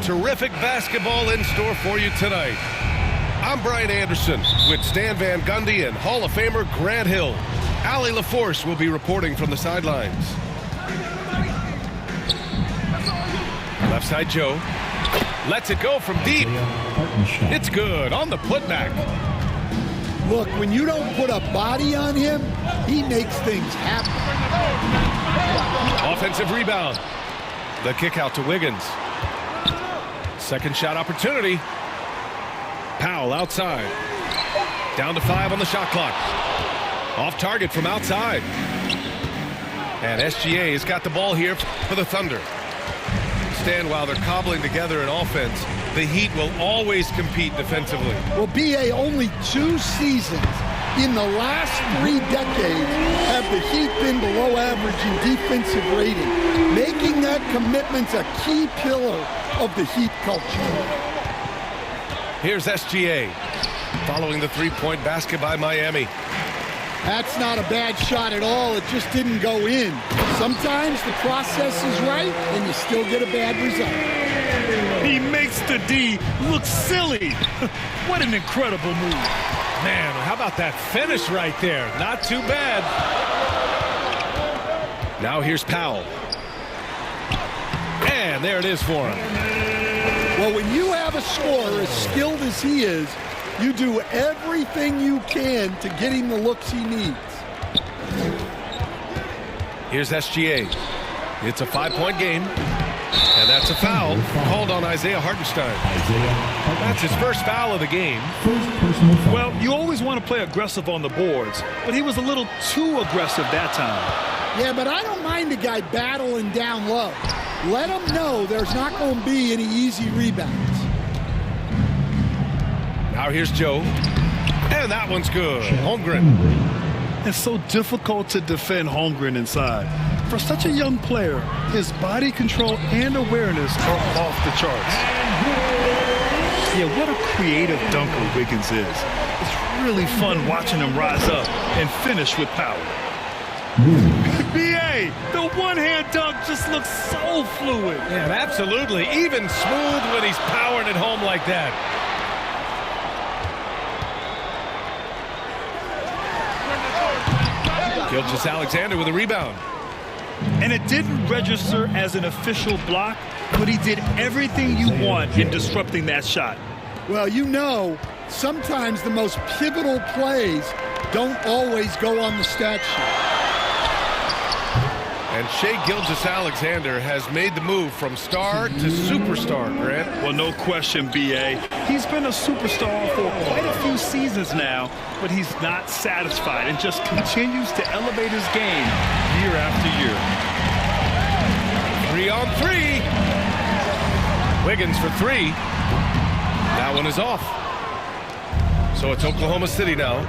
terrific basketball in store for you tonight. I'm Brian Anderson with Stan Van Gundy and Hall of Famer Grant Hill. Allie LaForce will be reporting from the sidelines. Left side Joe. Lets it go from deep. It's good on the putback. Look, when you don't put a body on him, he makes things happen. Offensive rebound. The kick out to Wiggins. Second shot opportunity. Powell outside. Down to 5 on the shot clock. Off target from outside. And SGA has got the ball here for the Thunder. Stan, while they're cobbling together an offense, the Heat will always compete defensively. Well, BA, only 2 seasons in the last 3 decades have the Heat been below average in defensive rating, making that commitment a key pillar of the Heat culture. Here's SGA following the three-point basket by Miami. That's not a bad shot at all. It just didn't go in. Sometimes the process is right and you still get a bad result. He makes the D look silly. What an incredible move. Man, how about that finish right there? Not too bad. Now here's Powell. And there it is for him. Well, when you have a scorer as skilled as he is, you do everything you can to get him the looks he needs. Here's SGA. It's a 5-point game. And that's a foul called on Isaiah Hartenstein. That's his first foul of the game. Well, you always want to play aggressive on the boards, but he was a little too aggressive that time. Yeah, but I don't mind a guy battling down low. Let him know there's not going to be any easy rebounds. Now here's Joe. And that one's good. Holmgren. It's so difficult to defend Holmgren inside. For such a young player, his body control and awareness are off the charts. Yeah, what a creative dunker Wiggins is. It's really fun watching him rise up and finish with power. B.A., the one-hand dunk just looks so fluid. Yeah, absolutely. Even smooth when he's powering it home like that. Gilgeous-Alexander with a rebound. And it didn't register as an official block, but he did everything you want in disrupting that shot. Well, you know, sometimes the most pivotal plays don't always go on the stat sheet. And Shai Gilgeous-Alexander has made the move from star to superstar, Grant. Well, no question, B.A. He's been a superstar for quite a few seasons now, but he's not satisfied and just continues to elevate his game year after year. 3 on 3. Wiggins for 3. That one is off. So it's Oklahoma City now.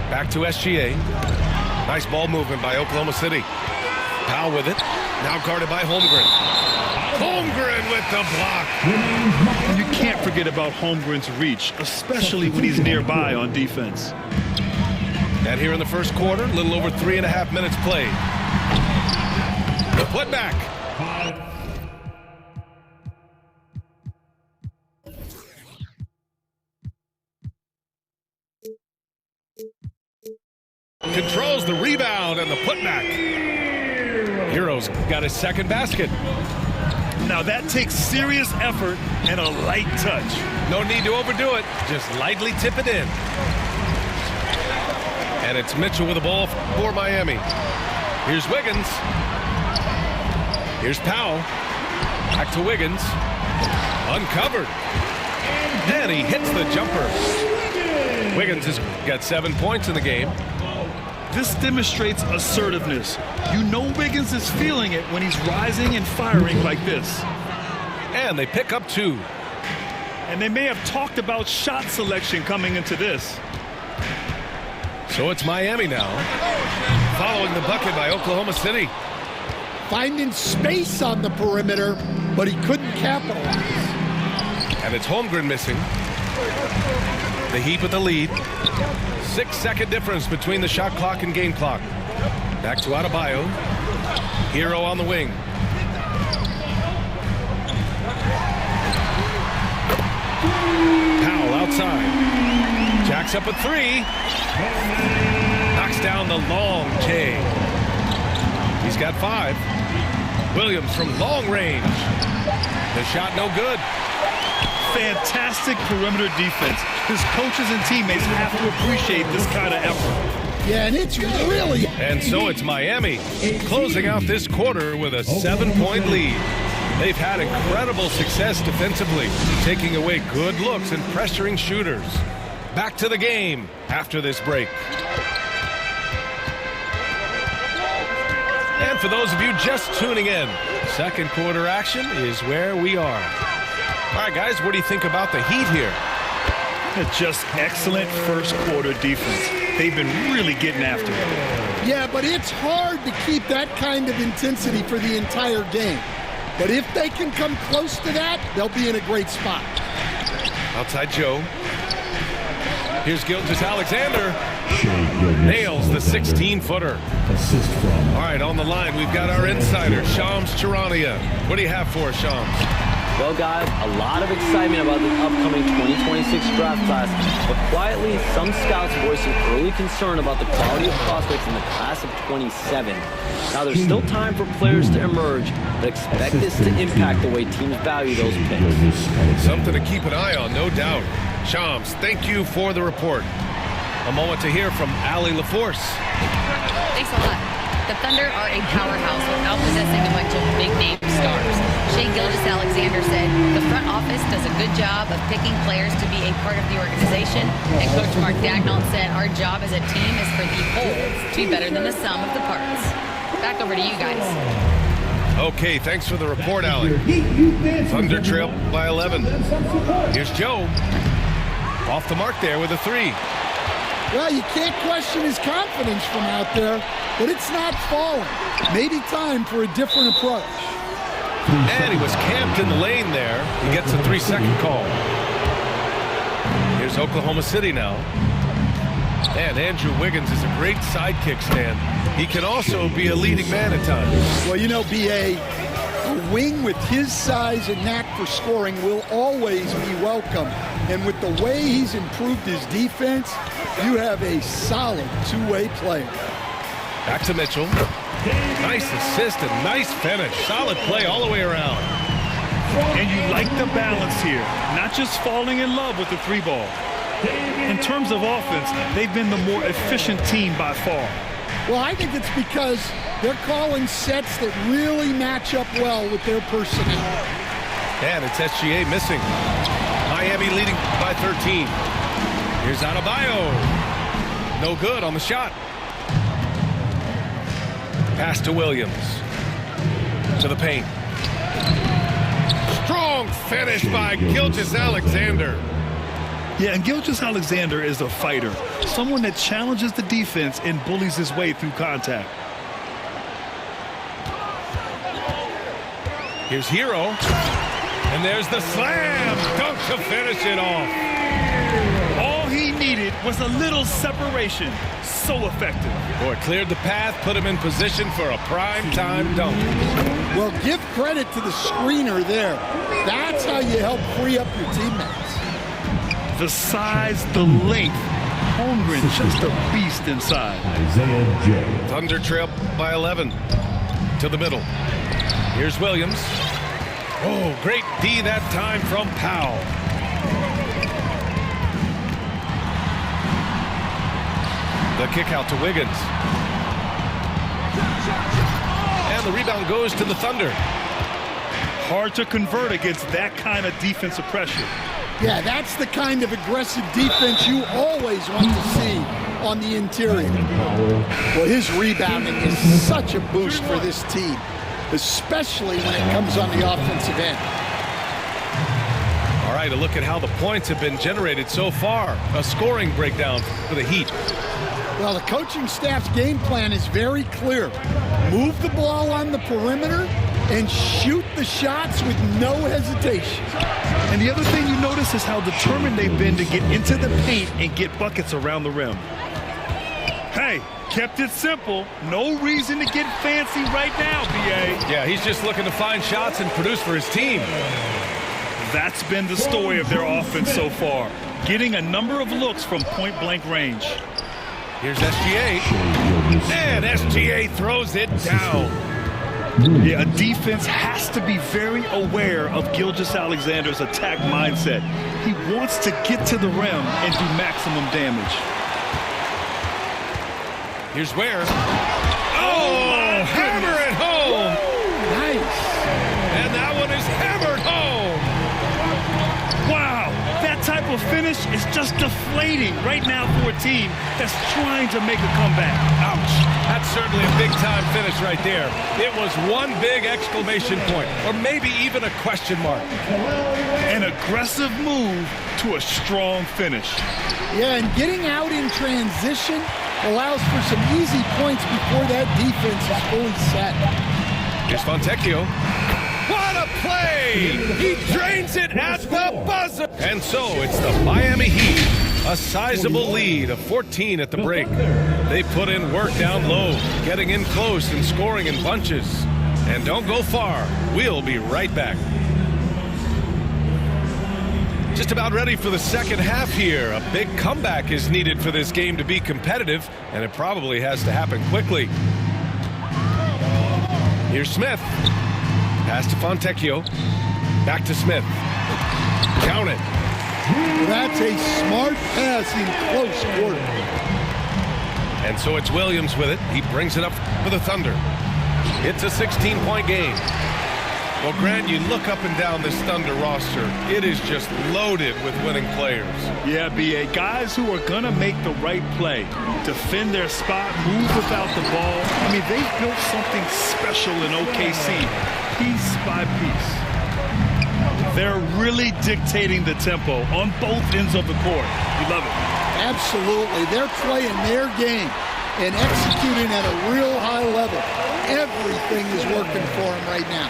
Back to SGA. Nice ball movement by Oklahoma City. Powell with it. Now guarded by Holmgren. Holmgren with the block. You can't forget about Holmgren's reach, especially when he's nearby on defense. And here in the first quarter, a little over 3.5 minutes played. The putback. Controls the rebound and the putback. Heroes got his second basket. Now that takes serious effort and a light touch. No need to overdo it. Just lightly tip it in. And it's Mitchell with the ball for Miami. Here's Wiggins. Here's Powell. Back to Wiggins. Uncovered. And he hits the jumper. Wiggins has got 7 points in the game. This demonstrates assertiveness. You know Wiggins is feeling it when he's rising and firing like this. And they pick up 2. And they may have talked about shot selection coming into this. So it's Miami now, following the bucket by Oklahoma City. Finding space on the perimeter, but he couldn't capitalize. And it's Holmgren missing. The Heat with the lead. 6-second difference between the shot clock and game clock. Back to Adebayo. Hero on the wing. outside. Jacks up a three. Knocks down the long J. He's got 5. Williams from long range. The shot no good. Fantastic perimeter defense. His coaches and teammates have to appreciate this kind of effort. Yeah, and it's really... And so it's Miami closing out this quarter with a 7-point lead. They've had incredible success defensively, taking away good looks and pressuring shooters. Back to the game after this break. And for those of you just tuning in, second quarter action is where we are. All right, guys, what do you think about the Heat here? Just excellent first quarter defense. They've been really getting after it. Yeah, but it's hard to keep that kind of intensity for the entire game. But if they can come close to that, they'll be in a great spot. Outside Joe. Here's Gilgeous-Alexander. Nails the 16-footer. All right, on the line, we've got our insider, Shams Charania. What do you have for us, Shams? Well, guys, a lot of excitement about the upcoming 2026 draft class, but quietly, some scouts voicing early concern about the quality of prospects in the class of 27. Now, there's still time for players to emerge, but expect this to impact the way teams value those picks. Something to keep an eye on, no doubt. Shams, thank you for the report. A moment to hear from Allie LaForce. Thanks a lot. The Thunder are a powerhouse without possessing a bunch of big-name stars. Shai Gilgeous-Alexander said, the front office does a good job of picking players to be a part of the organization. And Coach Mark Daigneault said, our job as a team is for the whole to be better than the sum of the parts. Back over to you guys. Okay, thanks for the report, Allie. Thunder trail by 11. Here's Joe. Off the mark there with a 3. Well, you can't question his confidence from out there, but it's not falling. Maybe time for a different approach. And he was camped in the lane there. He gets a 3-second call. Here's Oklahoma City now. And Andrew Wiggins is a great sidekick stand. He can also be a leading man at times. Well, you know, B.A., a wing with his size and knack for scoring will always be welcome. And with the way he's improved his defense, you have a solid two-way player. Back to Mitchell. Nice assist and nice finish. Solid play all the way around. And you like the balance here, not just falling in love with the 3-ball. In terms of offense, they've been the more efficient team by far. Well, I think it's because they're calling sets that really match up well with their personnel. And it's SGA missing. Miami leading by 13. Here's Adebayo. No good on the shot. Pass to Williams. To the paint. Strong finish by Gilgeous-Alexander. Yeah, and Gilgeous-Alexander is a fighter, someone that challenges the defense and bullies his way through contact. Here's Hero. And there's the slam dunk to finish it off. All he needed was a little separation. So effective. Boy, cleared the path, put him in position for a prime-time dunk. Well, give credit to the screener there. That's how you help free up your teammates. The size, the length. Holmgren, just a beast inside. Thunder trail by 11. To the middle. Here's Williams. Oh, great D that time from Powell. The kick out to Wiggins. And the rebound goes to the Thunder. Hard to convert against that kind of defensive pressure. Yeah, that's the kind of aggressive defense you always want to see on the interior. Well, his rebounding is such a boost for this team, especially when it comes on the offensive end. All right, a look at how the points have been generated so far. A scoring breakdown for the Heat. Well, the coaching staff's game plan is very clear. Move the ball on the perimeter and shoot the shots with no hesitation. And the other thing you notice is how determined they've been to get into the paint and get buckets around the rim. Hey, kept it simple. No reason to get fancy right now, B.A. Yeah, he's just looking to find shots and produce for his team. That's been the story of their offense so far. getting a number of looks from point-blank range. Here's SGA. And SGA throws it down. Yeah, a defense has to be very aware of Gilgeous-Alexander's attack mindset. He wants to get to the rim and do maximum damage. Here's Ware. Oh, hammer it home. Nice. And that one is hammered home. Wow, that type of finish is just deflating right now for a team that's trying to make a comeback. Ouch. That's certainly a big-time finish right there. It was one big exclamation point, or maybe even a question mark. An aggressive move to a strong finish. Yeah, and getting out in transition allows for some easy points before that defense is fully set. Here's Fontecchio. What a play! He drains it at the buzzer! And so it's the Miami Heat. A sizable lead of 14 at the break. They put in work down low, getting in close and scoring in bunches. And don't go far. We'll be right back. Just about ready for the second half here. A big comeback is needed for this game to be competitive, and it probably has to happen quickly. Here's Smith. Pass to Fontecchio. Back to Smith. Count it. That's a smart pass in close quarter. And so it's Williams with it. He brings it up for the Thunder. It's a 16-point game. Well, Grant, you look up and down this Thunder roster. It is just loaded with winning players. Yeah, B.A. Guys who are going to make the right play, defend their spot, move without the ball. I mean, they've built something special in OKC, piece by piece. They're really dictating the tempo on both ends of the court. You love it. Absolutely. They're playing their game and executing at a real high level. Everything is working for them right now.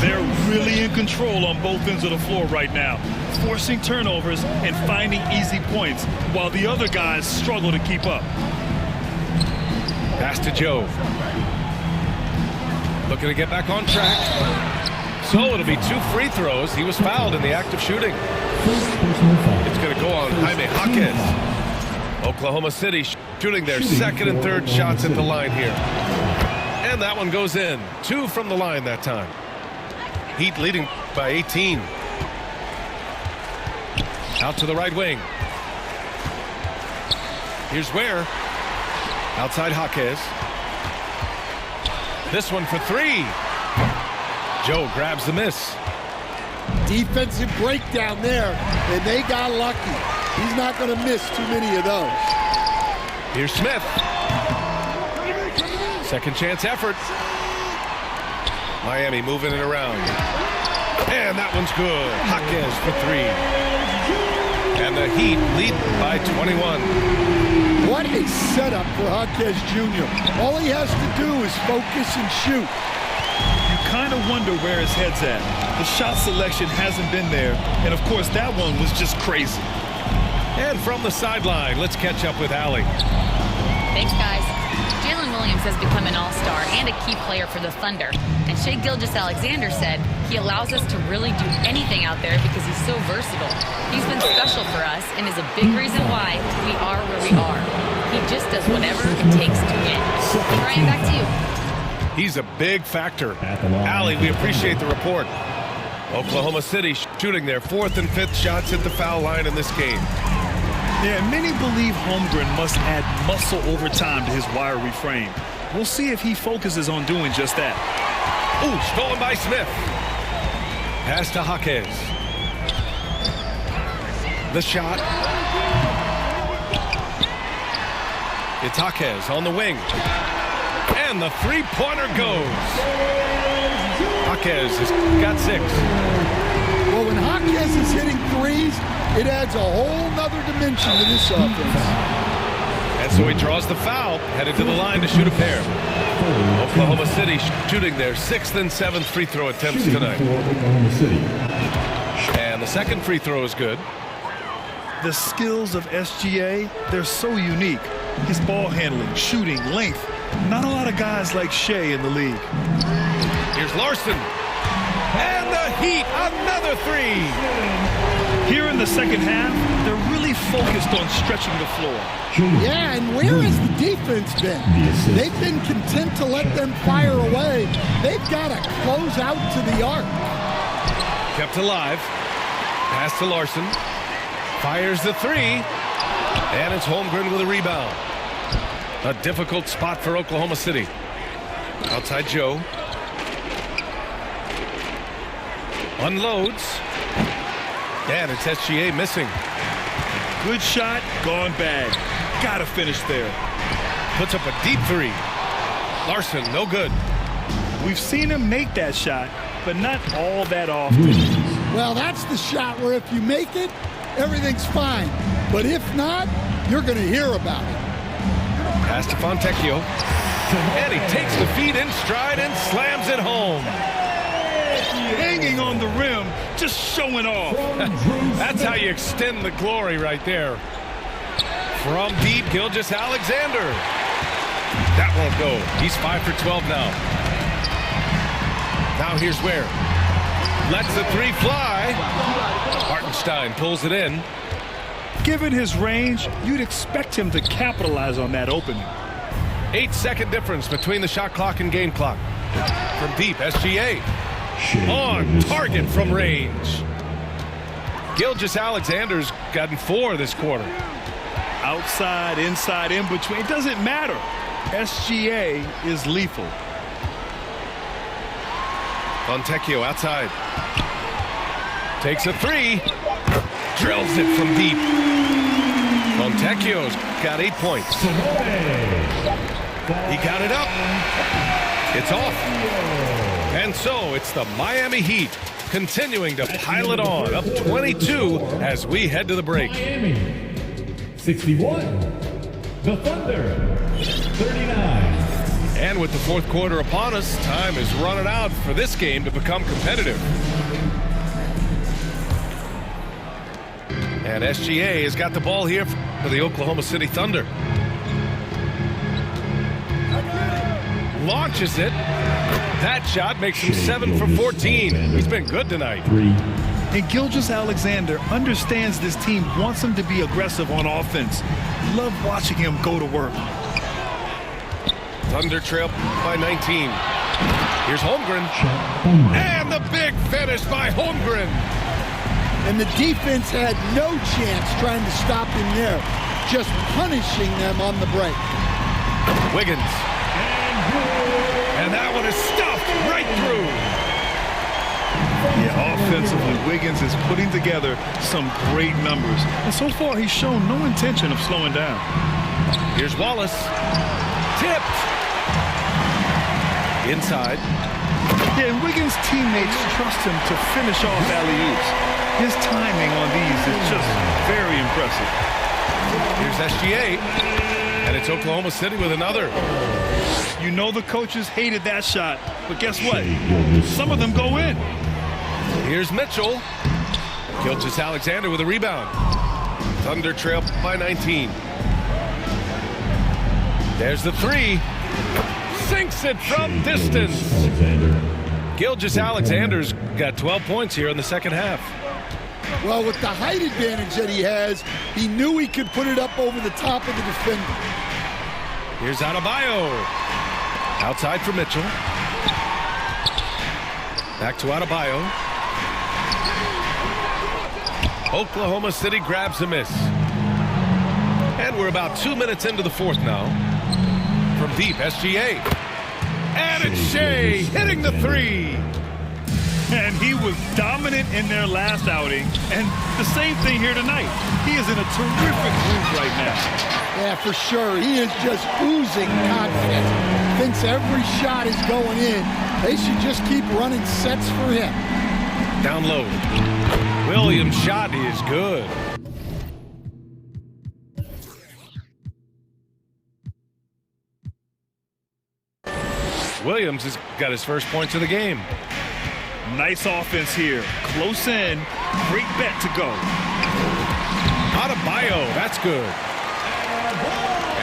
They're really in control on both ends of the floor right now, forcing turnovers and finding easy points while the other guys struggle to keep up. Pass to Joe. Looking to get back on track. So it'll be 2 free throws. He was fouled in the act of shooting. It's going to go on Jaime Jaquez. Oklahoma City shooting their second and third shots at the line here. And that one goes in. 2 from the line that time. Heat leading by 18. Out to the right wing. Here's Ware. Outside Jaquez. This one for 3. Joe grabs the miss. Defensive breakdown there, and they got lucky. He's not going to miss too many of those. Here's Smith. Second chance effort. Miami moving it around. And that one's good. Jaquez for 3. And the Heat lead by 21. What a setup for Jaquez Jr. All he has to do is focus and shoot. You kind of wonder where his head's at. The shot selection hasn't been there. And, of course, that one was just crazy. And from the sideline, let's catch up with Allie. Thanks, guys. Jalen Williams has become an all-star and a key player for the Thunder. And Shai Gilgeous-Alexander said he allows us to really do anything out there because he's so versatile. He's been special for us and is a big reason why we are where we are. He just does whatever it takes to win. Brian, back to you. He's a big factor. Allie, we appreciate the report. Oklahoma City shooting their 4th and 5th shots at the foul line in this game. Yeah, many believe Holmgren must add muscle over time to his wiry frame. We'll see if he focuses on doing just that. Ooh, stolen by Smith. Pass to Jaquez. The shot. It's Jaquez on the wing. And the three-pointer goes. Jaquez has got 6. Well, when Jaquez is hitting threes, it adds a whole nother dimension to this offense. And so he draws the foul, headed to the line to shoot a pair. Oklahoma City shooting their 6th and 7th free throw attempts tonight. And the second free throw is good. The skills of SGA, they're so unique. His ball handling, shooting, length. Not a lot of guys like Shai in the league. Here's Larson. And the Heat, another 3. Here in the second half, they're really focused on stretching the floor. Yeah, and where has the defense been? They've been content to let them fire away. They've got to close out to the arc. Kept alive. Pass to Larson. Fires the three. And it's Holmgren with a rebound. A difficult spot for Oklahoma City. Outside Joe. Unloads. And it's SGA missing. Good shot, gone bad. Gotta finish there. Puts up a deep three. Larson, no good. We've seen him make that shot, but not all that often. Well, that's the shot where if you make it, everything's fine. But if not, you're going to hear about it. Pass to Fontecchio. And he takes the feed in stride and slams it home. Hanging on the rim, just showing off. That's how you extend the glory right there. From deep, Gilgeous-Alexander. That won't go. He's 5 for 12 now. Now here's Ware. Lets the three fly. Hartenstein pulls it in. Given his range, you'd expect him to capitalize on that opening. 8-second difference between the shot clock and game clock. From deep, SGA. On target from range. Gilgeous-Alexander's gotten 4 this quarter. Outside, inside, in between, it doesn't matter. SGA is lethal. Fontecchio outside. Takes a three. Drills it from deep. Fontecchio's got 8 points. He got it up. It's off. And so it's the Miami Heat continuing to pile it on, up 22 as we head to the break. Miami, 61. The Thunder, 39. And with the fourth quarter upon us, time is running out for this game to become competitive. And SGA has got the ball here for the Oklahoma City Thunder. Launches it. That shot makes him 7 for 14. He's been good tonight. And Gilgeous-Alexander understands this team wants him to be aggressive on offense. Love watching him go to work. Thunder trail by 19. Here's Holmgren. And the big finish by Holmgren. And the defense had no chance trying to stop him there, just punishing them on the break. Wiggins. And that one is stuffed right through. Yeah, offensively, Wiggins is putting together some great numbers. And so far, he's shown no intention of slowing down. Here's Wallace. Tipped. Inside. Yeah, and Wiggins' teammates trust him to finish off alley-oops. His timing on these is just very impressive. Here's SGA. And it's Oklahoma City with another. You know the coaches hated that shot, but guess what? Some of them go in. Here's Mitchell. Gilgeous-Alexander with a rebound. Thunder trail by 19. There's the three. Sinks it from distance. Gilgeous-Alexander's got 12 points here in the second half. Well, with the height advantage that he has, he knew he could put it up over the top of the defender. Here's Adebayo. Outside for Mitchell. Back to Adebayo. Oklahoma City grabs a miss. And we're about 2 minutes into the fourth now. From deep, SGA. And it's Shea hitting the three. And he was dominant in their last outing. And the same thing here tonight. He is in a terrific groove right now. Yeah, for sure. He is just oozing confidence. Thinks every shot is going in. They should just keep running sets for him. Down low. Williams' shot is good. Williams has got his first points of the game. Nice offense here. Close in. Great bet to go. Adebayo, that's good.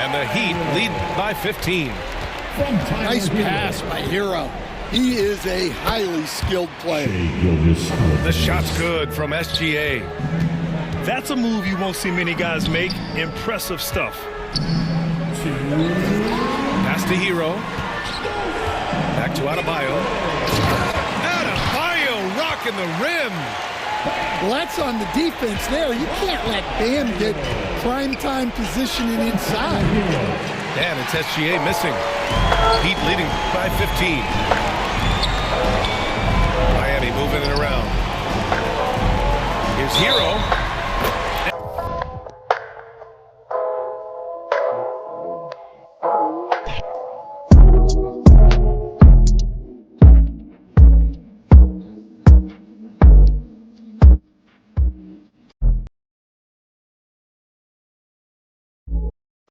And the Heat lead by 15. Nice pass by Hero. He is a highly skilled player. The shot's good from SGA. That's a move you won't see many guys make. Impressive stuff. Pass to Hero. Back to Adebayo. Adebayo rocking the rim. Well, that's on the defense there. You can't let Bam get primetime positioning inside. And it's SGA missing. Heat leading by 15. Miami moving it around. Here's Hero.